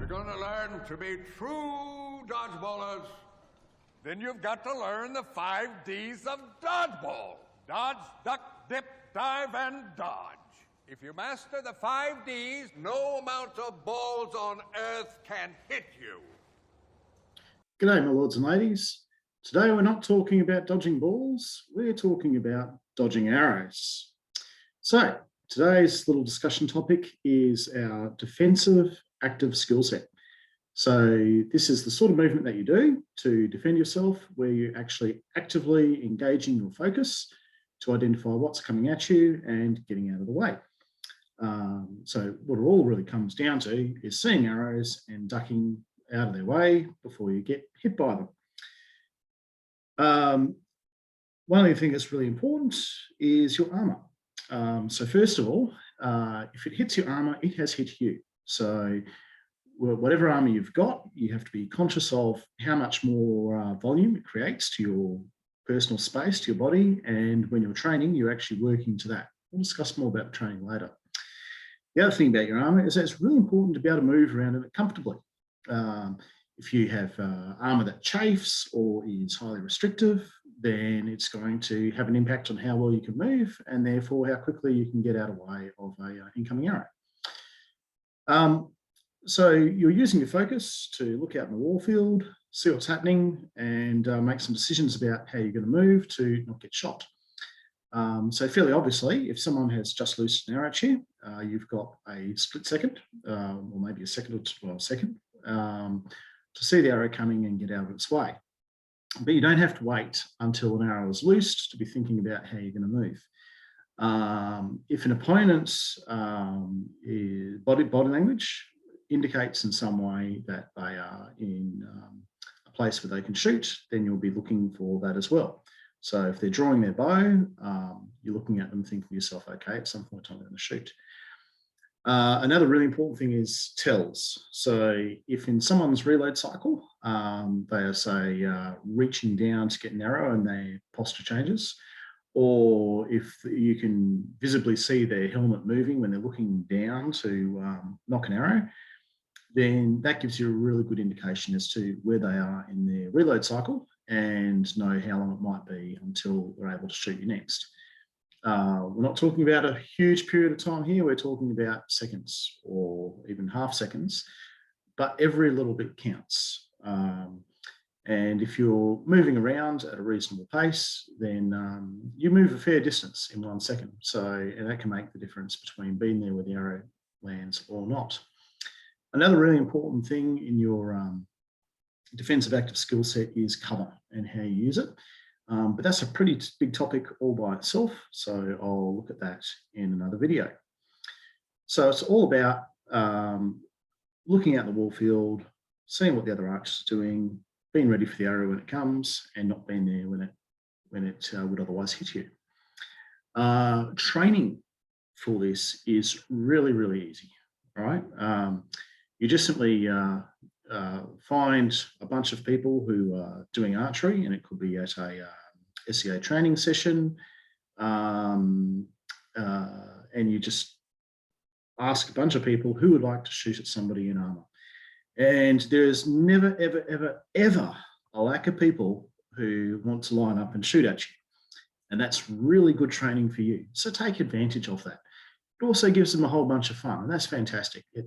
going to learn to be true dodgeballers, then you've got to learn the 5 Ds of dodgeball. Dodge, duck, dip, dive, and dodge. If you master the 5 Ds, no amount of balls on earth can hit you. G'day, my lords and ladies. Today we're not talking about dodging balls, we're talking about dodging arrows. So today's little discussion topic is our defensive active skill set. So this is the sort of movement that you do to defend yourself, where you're actually actively engaging your focus to identify what's coming at you and getting out of the way. So what it all really comes down to is seeing arrows and ducking out of their way before you get hit by them. One of the things that's really important is your armour. So first of all, if it hits your armour, it has hit you. So whatever armour you've got, you have to be conscious of how much more volume it creates to your personal space, to your body, and when you're training, you're actually working to that. We'll discuss more about training later. The other thing about your armour is that it's really important to be able to move around in it comfortably. If you have armour that chafes or is highly restrictive, then it's going to have an impact on how well you can move and therefore how quickly you can get out of the way of an incoming arrow. So you're using your focus to look out in the war field, see what's happening, and make some decisions about how you're going to move to not get shot. So fairly obviously, if someone has just loosed an arrow at you, you've got a split second, or maybe a second to see the arrow coming and get out of its way. But you don't have to wait until an arrow is loosed to be thinking about how you're going to move. If an opponent's body language indicates in some way that they are in a place where they can shoot, then you'll be looking for that as well. So if they're drawing their bow, you're looking at them thinking to yourself, okay, at some point I'm going to shoot. Another really important thing is tells. So if in someone's reload cycle, they are, say, reaching down to get an arrow and their posture changes, or if you can visibly see their helmet moving when they're looking down to knock an arrow, then that gives you a really good indication as to where they are in their reload cycle and know how long it might be until they're able to shoot you next. We're not talking about a huge period of time here, we're talking about seconds or even half seconds, but every little bit counts. And if you're moving around at a reasonable pace, then you move a fair distance in 1 second. And that can make the difference between being there where the arrow lands or not. Another really important thing in your defensive active skill set is cover and how you use it. But that's a pretty big topic all by itself, so I'll look at that in another video. So it's all about looking at the war field, seeing what the other archers are doing, being ready for the arrow when it comes, and not being there when it would otherwise hit you. Training for this is really, really easy, right? You just simply find a bunch of people who are doing archery, and it could be at a SEA training session, and you just ask a bunch of people who would like to shoot at somebody in armour. And there's never, ever, ever, ever a lack of people who want to line up and shoot at you. And that's really good training for you. So take advantage of that. It also gives them a whole bunch of fun, and that's fantastic. A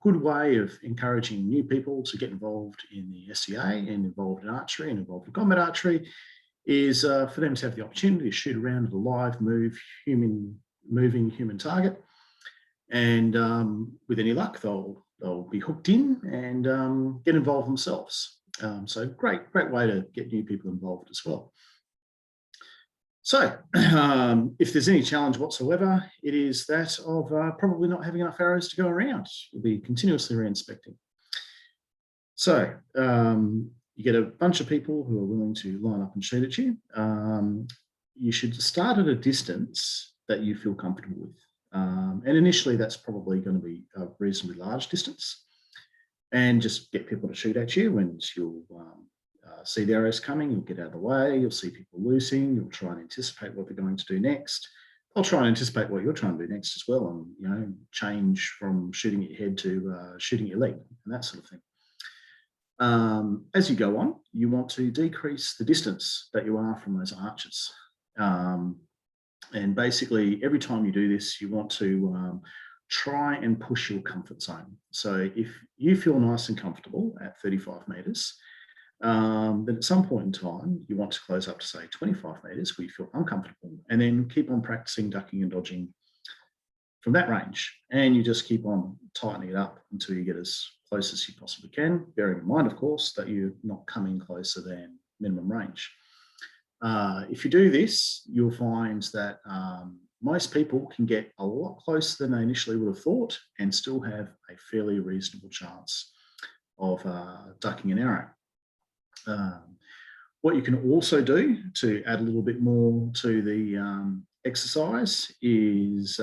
good way of encouraging new people to get involved in the SEA and involved in archery and involved in combat archery is for them to have the opportunity to shoot around at a live, moving human target. And with any luck, they'll be hooked in and get involved themselves. So great way to get new people involved as well. So if there's any challenge whatsoever, it is that of probably not having enough arrows to go around. You'll be continuously re-inspecting. So you get a bunch of people who are willing to line up and shoot at you. You should start at a distance that you feel comfortable with. And initially that's probably going to be a reasonably large distance, and just get people to shoot at you, and you'll see the arrows coming, you'll get out of the way, you'll see people loosing, you'll try and anticipate what they're going to do next, I'll try and anticipate what you're trying to do next as well, and change from shooting at your head to shooting your leg and that sort of thing. As you go on, you want to decrease the distance that you are from those arches. And basically, every time you do this, you want to try and push your comfort zone. So if you feel nice and comfortable at 35 metres, then at some point in time, you want to close up to, say, 25 metres where you feel uncomfortable, and then keep on practicing ducking and dodging from that range. And you just keep on tightening it up until you get as close as you possibly can, bearing in mind, of course, that you're not coming closer than minimum range. If you do this, you'll find that most people can get a lot closer than they initially would have thought and still have a fairly reasonable chance of ducking an arrow. What you can also do to add a little bit more to the exercise is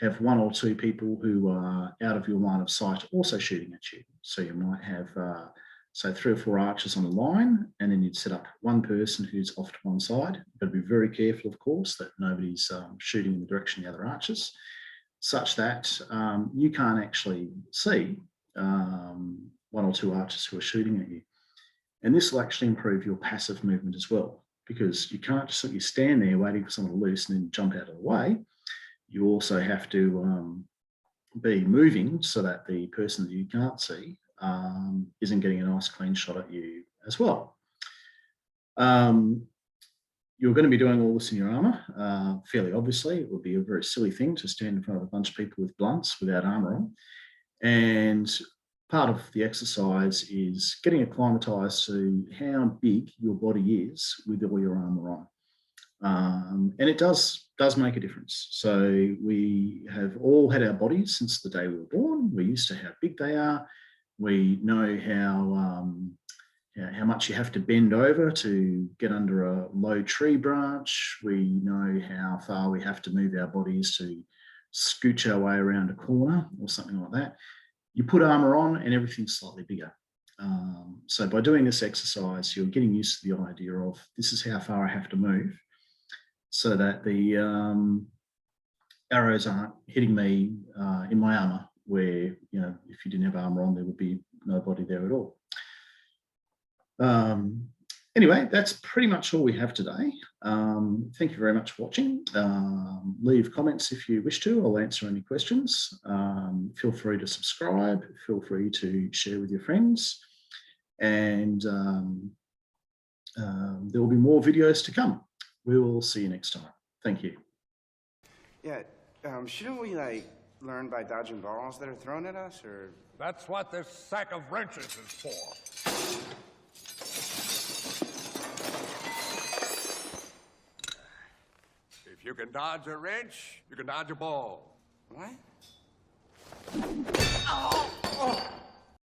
have one or two people who are out of your line of sight also shooting at you. So you might have, say, 3 or 4 archers on a line, and then you'd set up one person who's off to one side. You've got to be very careful, of course, that nobody's shooting in the direction of the other archers, such that you can't actually see 1 or 2 archers who are shooting at you. And this will actually improve your passive movement as well, because you can't just simply stand there waiting for someone to loose and then jump out of the way. You also have to be moving so that the person that you can't see isn't getting a nice clean shot at you as well. You're going to be doing all this in your armour. Fairly obviously, it would be a very silly thing to stand in front of a bunch of people with blunts without armour on. And part of the exercise is getting acclimatised to how big your body is with all your armour on. And it does make a difference. So we have all had our bodies since the day we were born. We're used to how big they are. We know how much you have to bend over to get under a low tree branch. We know how far we have to move our bodies to scooch our way around a corner or something like that. You put armour on and everything's slightly bigger. So by doing this exercise, you're getting used to the idea of this is how far I have to move, so that the arrows aren't hitting me in my armour, where, if you didn't have armour on, there would be nobody there at all. Anyway, that's pretty much all we have today. Thank you very much for watching. Leave comments if you wish to. I'll answer any questions. Feel free to subscribe. Feel free to share with your friends. And there will be more videos to come. We will see you next time. Thank you. Yeah, shouldn't we, learn by dodging balls that are thrown at us, or? That's what this sack of wrenches is for. If you can dodge a wrench, you can dodge a ball. What? Oh!